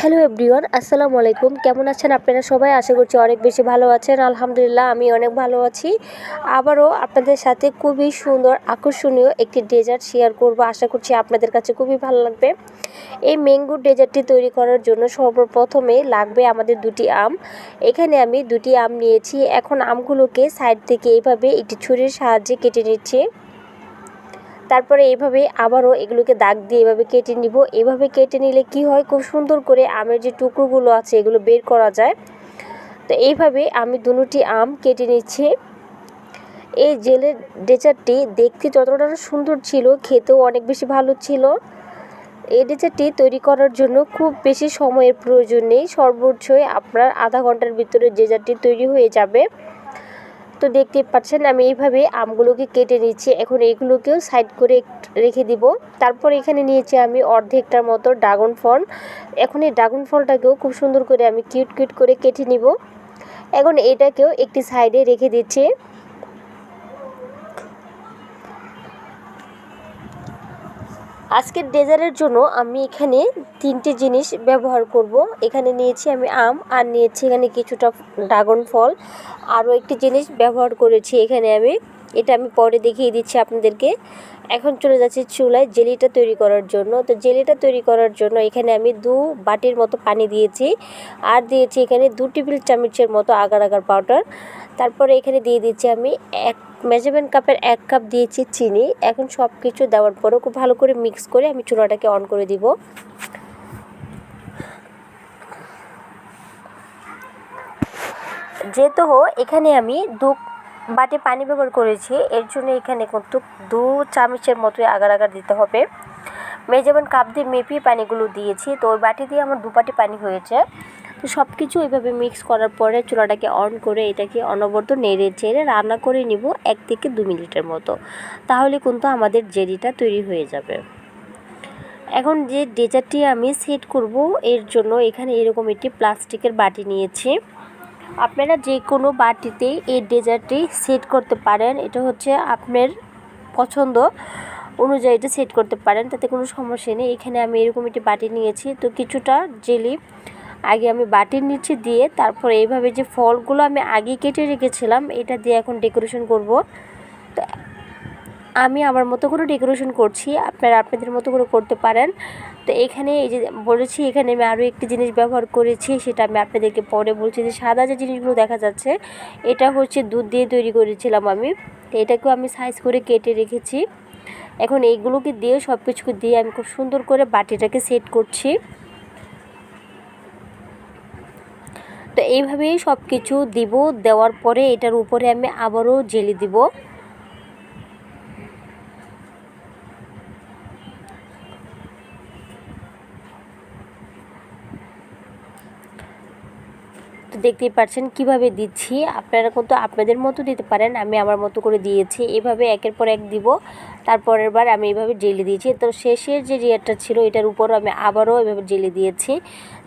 Hello everyone, আসসালামু আলাইকুম। কেমন আছেন আপনারা সবাই? আশা করছি অনেক বেশি ভালো আছেন। আলহামদুলিল্লাহ, আমি অনেক ভালো আছি। আবারও আপনাদের সাথে খুবই সুন্দর আকর্ষণীয় একটি ডেজার্ট শেয়ার করব। আশা করছি আপনাদের কাছে খুবই ভালো লাগবে। এই ম্যাঙ্গো ডেজার্টটি তৈরি করার জন্য সর্বপ্রথমে লাগবে আমাদের দুটি আম। এখানে আমি দুটি আম নিয়েছি। এখন আমগুলোকে সাইড থেকে এইভাবে একটি ছুরির সাহায্যে কেটে নিচ্ছি। তারপরে এইভাবে আবারও এগুলোকে দাগ দিয়ে এভাবে কেটে নিব। এভাবে কেটে নিলে কি হয়, খুব সুন্দর করে আমের যে টুকরোগুলো আছে এগুলো বের করা যায়। তো এইভাবে আমি দুটি আম কেটে নিচ্ছি। এই জেলের ডেজার্টটি দেখতে যতটা সুন্দর ছিল, খেতেও অনেক বেশি ভালো ছিল। এই ডেজার্টটি তৈরি করার জন্য খুব বেশি সময়ের প্রয়োজন নেই। সর্বোচ্চই আপনার আধা ঘন্টার ভিতরে ডেজার্টটি তৈরি হয়ে যাবে। তো দেখতেই পাচ্ছেন আমি এইভাবে আমগুলোকে কেটে নিচ্ছি। এখন এইগুলোকেও সাইড করে রেখে দিব। তারপর এখানে নিয়েছি আমি অর্ধেকটার মতো ড্রাগন ফল। এখন এই ড্রাগন ফলটাকেও খুব সুন্দর করে আমি কিউট করে কেটে নিব। এখন এটাকেও একটি সাইডে রেখে দিচ্ছি। আজকের ডেজার্টের জন্য আমি এখানে তিনটে জিনিস ব্যবহার করব। এখানে নিয়েছি আমি আম, আর নিয়েছি এখানে কিছুটা ড্রাগন ফল। আরও একটি জিনিস ব্যবহার করেছি এখানে এটা আমি পরে দেখিয়ে দিচ্ছি আপনাদেরকে। এখন চলে যাচ্ছি চুলায় জেলিটা তৈরি করার জন্য। তো জেলিটা তৈরি করার জন্য এখানে আমি 2 বাটির মতো পানি দিয়েছি, আর দিয়েছি এখানে 2 টেবিল চামচের মতো আগার আগার পাউডার। তারপরে এখানে দিয়ে দিচ্ছি আমি মেজারমেন্ট কাপের 1 কাপ দিয়েছি চিনি। এখন সব কিছু দেওয়ার পরও খুব ভালো করে মিক্স করে আমি চুলাটাকে অন করে দিব। যেহেতু এখানে আমি 2 বাটি পানি ব্যবহার করেছি, এর জন্য এখানে কিন্তু 2 চামচের মতোই আগার আগার দিতে হবে। মেজারমেন্ট কাপ দিয়ে মেপে পানিগুলো দিয়েছি। তো ওই বাটি দিয়ে আমার 2 বাটি পানি হয়েছে। তো সব কিছু এইভাবে মিক্স করার পরে চুলাটাকে অন করে এটাকে অনবরত নেড়ে চেড়ে রান্না করে নিব 1 থেকে 2 মিনিটের মতো। তাহলে কিন্তু আমাদের জেলিটা তৈরি হয়ে যাবে। এখন যে ডেজার্টটি আমি সেট করব, এর জন্য এখানে এরকম একটি প্লাস্টিকের বাটি নিয়েছি। আপনারা যে কোনো বাটিতেই এই ডেজার্টটি সেট করতে পারেন। এটা হচ্ছে আপনার পছন্দ অনুযায়ী এটা সেট করতে পারেন, তাতে কোনো সমস্যা নেই। এখানে আমি এরকম একটি বাটি নিয়েছি। তো কিছুটা জেলি আগে আমি বাটির নিচে দিয়ে, তারপর এইভাবে যে ফলগুলো আমি আগে কেটে রেখেছিলাম এটা দিয়ে এখন ডেকোরেশন করব। তো আমি আমার মতো করে ডেকোরেশন করছি, আপনারা আপনাদের মতো করে করতে পারেন। তো এখানে এই যে বলেছি, এখানে আমি আরও একটি জিনিস ব্যবহার করেছি, সেটা আমি আপনাদেরকে পরে বলছি। যে সাদা যে জিনিসগুলো দেখা যাচ্ছে এটা হচ্ছে দুধ দিয়ে তৈরি করেছিলাম আমি। তো এটাকেও আমি সাইজ করে কেটে রেখেছি। এখন এইগুলোকে দিয়ে সব কিছু দিয়ে আমি খুব সুন্দর করে বাটিটাকে সেট করছি। তো এইভাবেই সব কিছু দিব। দেওয়ার পরে এটার উপরে আমি আবারও জেলি দিব। তো দেখতেই পাচ্ছেন কিভাবে দিচ্ছি। আপনারা কিন্তু আপনাদের মতো দিতে পারেন, আমি আমার মতো করে দিয়েছি। এভাবে একের পর এক দিব। তারপরের বার আমি এইভাবে জেলি দিয়েছি। তো শেষের যে লেয়ারটা ছিল এটার উপরও আমি আবারও এভাবে জেলি দিয়েছি।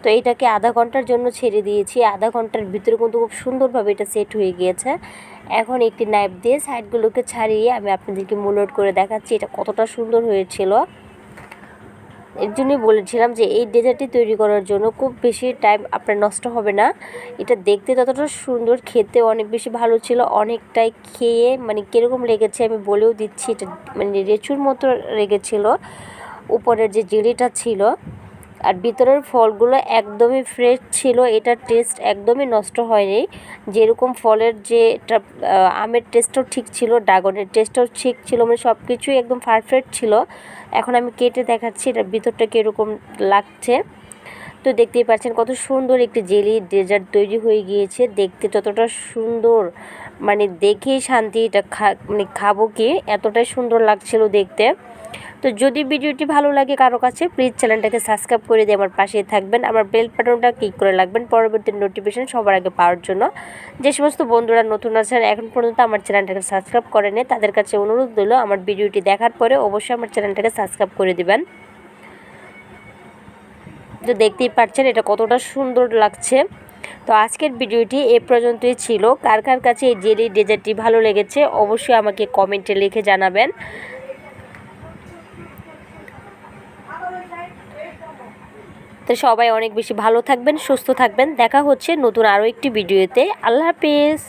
তো এটাকে আধা ঘন্টার জন্য ছেড়ে দিয়েছি। আধা ঘন্টার ভিতরে কিন্তু খুব সুন্দরভাবে এটা সেট হয়ে গিয়েছে। এখন একটি নাইফ দিয়ে সাইডগুলোকে ছাড়িয়ে আমি আপনাদেরকে মোল্ড করে দেখাচ্ছি এটা কতটা সুন্দর হয়েছিল। এর জন্যই বলেছিলাম যে এই ডেজার্টটি তৈরি করার জন্য খুব বেশি টাইম আপনার নষ্ট হবে না। এটা দেখতে ততটা সুন্দর, খেতে অনেক বেশি ভালো ছিল। অনেকটাই খেয়ে মানে কীরকম লেগেছে আমি বলেও দিচ্ছি। এটা মানে রেচুর মতো লেগেছিল উপরের যে জেলিটা ছিল, আর ভিতরের ফলগুলো একদমই ফ্রেশ ছিল। এটার টেস্ট একদমই নষ্ট হয়নি। যেরকম ফলের যে এটা আমের টেস্টও ঠিক ছিল, ড্রাগনের টেস্টও ঠিক ছিল, মানে সব কিছুই একদম পারফেক্ট ছিল। এখন আমি কেটে দেখাচ্ছি এটার ভিতরটা কীরকম লাগছে। তো দেখতেই পাচ্ছেন কত সুন্দর একটি জেলি ডেজার্ট তৈরি হয়ে গিয়েছে। দেখতে ততটা সুন্দর, মানে দেখেই শান্তি। এটা মানে খাবো কি, এতটাই সুন্দর লাগছিল দেখতে। তো যদি ভিডিওটি ভালো লাগে কারো কাছে, প্লিজ চ্যানেলটাকে সাবস্ক্রাইব করে দিয়ে আমার পাশে থাকবেন। আমার বেল বাটনটা ক্লিক করে রাখবেন পরবর্তী নোটিফিকেশন সবার আগে পাওয়ার জন্য। যে সমস্ত বন্ধুরা নতুন আছেন এখন পর্যন্ত আমার চ্যানেলটাকে সাবস্ক্রাইব করেনি, তাদের কাছে অনুরোধ রইল আমার ভিডিওটি দেখার পরে অবশ্যই আমার চ্যানেলটাকে সাবস্ক্রাইব করে দিবেন। তো দেখতেই পাচ্ছেন এটা কতটা সুন্দর লাগছে। তো আজকের ভিডিওটি এ পর্যন্তই ছিল। কার কার কাছে এই জেলি ডেজার্টটি ভালো লেগেছে অবশ্যই আমাকে কমেন্টে লিখে জানাবেন। তো সবাই অনেক বেশি ভালো থাকবেন, সুস্থ থাকবেন। দেখা হচ্ছে নতুন আরও একটি ভিডিওতে। আল্লাহ হাফিজ।